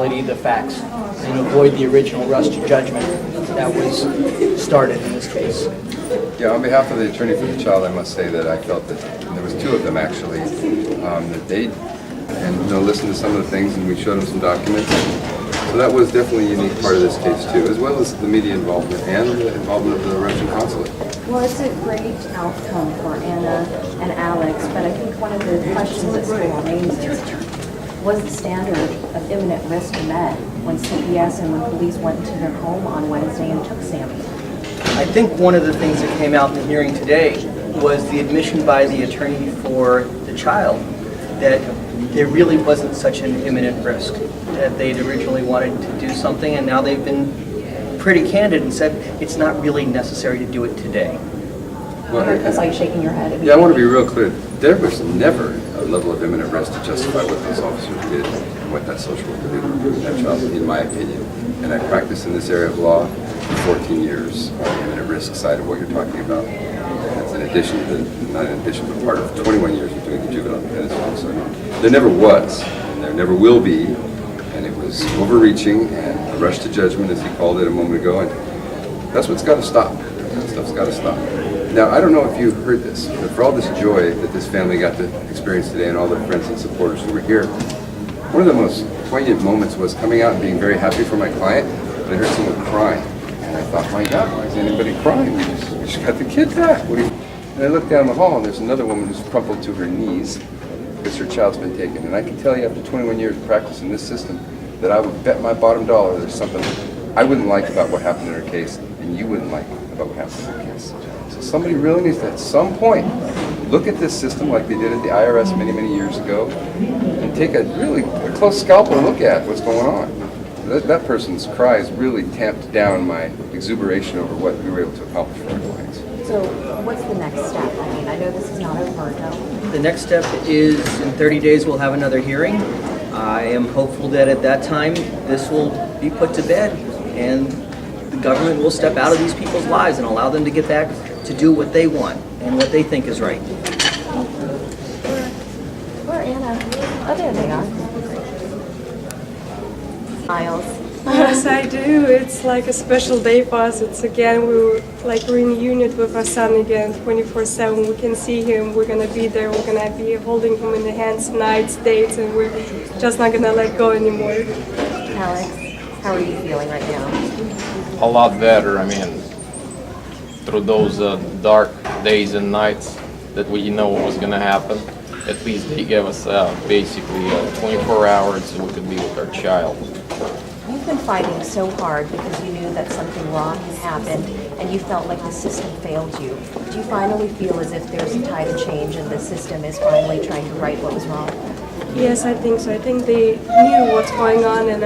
the facts and avoid the original rush to judgment that was started in this case. Yeah, on behalf of the attorney for the child, I must say that I felt that there was two of them actually, that they listened to some of the things, and we showed them some documents. So that was definitely a unique part of this case too, as well as the media involvement and the involvement of the Russian consulate. Well, it's a great outcome for Anna and Alex, but I think one of the questions that still remains is, was the standard of imminent risk met when CPS and when police went into their home on Wednesday and took Sammy? I think one of the things that came out in the hearing today was the admission by the attorney for the child that there really wasn't such an imminent risk, that they'd originally wanted to do something and now they've been pretty candid and said it's not really necessary to do it today. Well, I saw you shaking your head. Yeah, I want to be real clear. There was never a level of imminent risk to justify what those officers did and what that social worker did with that child, in my opinion. And I practiced in this area of law for 14 years on the imminent risk side of what you're talking about. That's in addition to, not in addition, but part of 21 years of doing the juvenile defense officer. There never was, and there never will be, and it was overreaching and a rush to judgment, as he called it a moment ago, and that's what's got to stop. That stuff's got to stop. Now, I don't know if you heard this, but for all this joy that this family got to experience today and all their friends and supporters who were here, one of the most poignant moments was coming out and being very happy for my client, but I heard someone crying. And I thought, my God, why is anybody crying? We just got the kid back. And I looked down the hall and there's another woman who's crumpled to her knees because her child's been taken. And I can tell you after 21 years of practice in this system that I would bet my bottom dollar there's something I wouldn't like about what happened in her case and you wouldn't like about what happened in her case. So somebody really needs to at some point look at this system like they did at the IRS many, many years ago and take a really close scalpel look at what's going on. That person's cries really tamped down my exuberation over what we were able to accomplish for our clients. So what's the next step? I mean, I know this is not over, no? The next step is in 30 days we'll have another hearing. I am hopeful that at that time this will be put to bed and the government will step out of these people's lives and allow them to get back to do what they want and what they think is right. Where Anna? Oh, there they are. Miles. Yes, I do. It's like a special day for us. It's again, we're like reunited with our son again, 24/7. We can see him. We're gonna be there. We're gonna be holding him in the hands, nights, days, and we're just not gonna let go anymore. Alex, how are you feeling right now? A lot better. I mean, through those dark days and nights that we know what was gonna happen, at least they gave us basically 24 hours so we could be with our child. You've been fighting so hard because you knew that something wrong had happened and you felt like the system failed you. Do you finally feel as if there's a tide of change and the system is finally trying to right what was wrong? Yes, I think so. I think they knew what's going on, and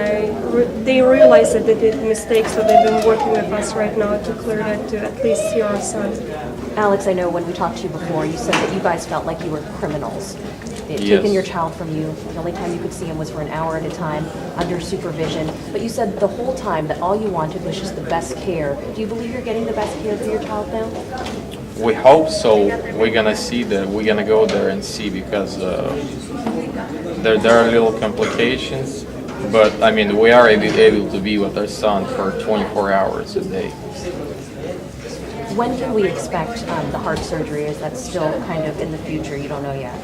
they realized that they did mistakes, so they've been working with us right now to clear that, to at least see our son. Alex, I know when we talked to you before, you said that you guys felt like you were criminals. They had Yes. taken Your child from you. The only time you could see him was for an hour at a time under supervision. But you said the whole time that all you wanted was just the best care. Do you believe you're getting the best care for your child now? We hope so. We're gonna see that. We're gonna go there and see because there are little complications, but I mean we are able to be with our son for 24 hours a day. When can we expect the heart surgery? Is that still kind of in the future? You don't know yet.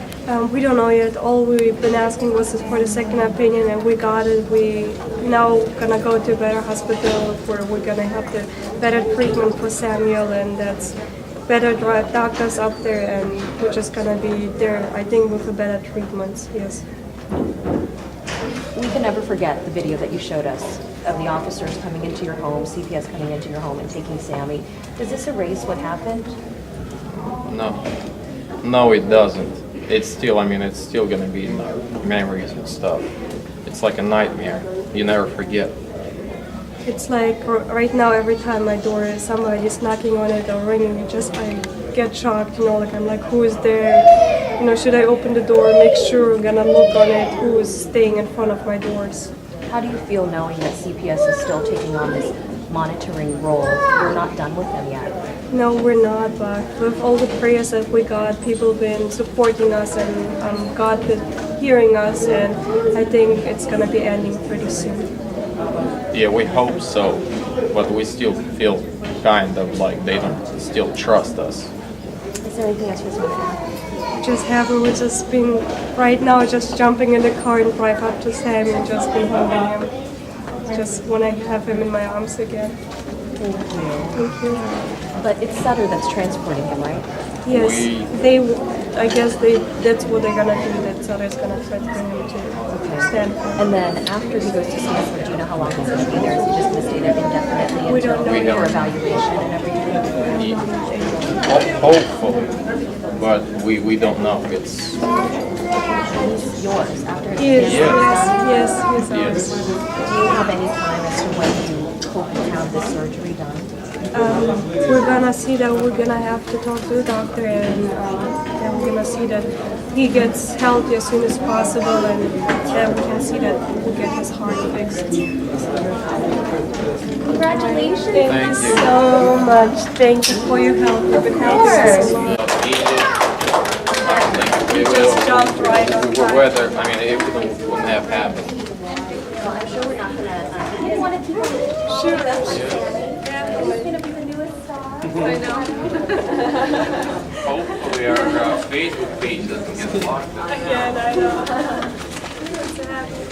We don't know yet. All we've been asking was for the second opinion, and we got it. We now gonna go to a better hospital where we're gonna have the better treatment for Samuel, and that's better doctors up there, and we're just gonna be there, I think, with the better treatments. Yes. We can never forget the video that you showed us of the officers coming into your home, CPS coming into your home and taking Sammy. Does this erase what happened? No, it doesn't. It's still, I mean, it's still gonna be in our memories and stuff. It's like a nightmare. You never forget. It's like right now, every time my door is somebody's knocking on it or ringing, I get shocked, you know, like I'm like, who is there? You know, should I open the door, make sure I'm gonna look on it, who is staying in front of my doors? How do you feel knowing that CPS is still taking on this monitoring role? You're not done with them yet. No, we're not, but with all the prayers that we got, people have been supporting us, and God hearing us, and I think it's gonna be ending pretty soon. Yeah, we hope so, but we still feel kind of like they don't still trust us. Is there anything else you guys want to add? Just happy with just being right now, just jumping in the car and drive up to Sammy and just be holding him. Just when I have him in my arms again. Thank you. Thank you. But it's Sutter that's transporting him, right? Yes, We- I guess that's what they're gonna do. That Sutter's gonna threaten him to stand for. And then after he goes to Stanford, do you know how long he's going to be there? Is he just going to stay there indefinitely We don't until know for yet. evaluation and everything? Hopefully, but we don't know. It's He's yours after his Yes, Yeah. yes, yes, yes. yes. Do you have any time as to when you hope to have this surgery done? We're gonna see that we're gonna have to talk to the doctor, and then we're gonna see that he gets healthy as soon as possible, and then we can see that we'll get his heart fixed. Congratulations. Thank you so much. Thank you for your help. You've been helping us a lot. You just jumped right on time. Whether, I mean, it wouldn't have happened. Well, I'm sure we're not going to... you didn't want to keep on... Sure. He's going to be the newest star. I know. Hopefully our Facebook page doesn't get blocked. Again, I know. It's happening.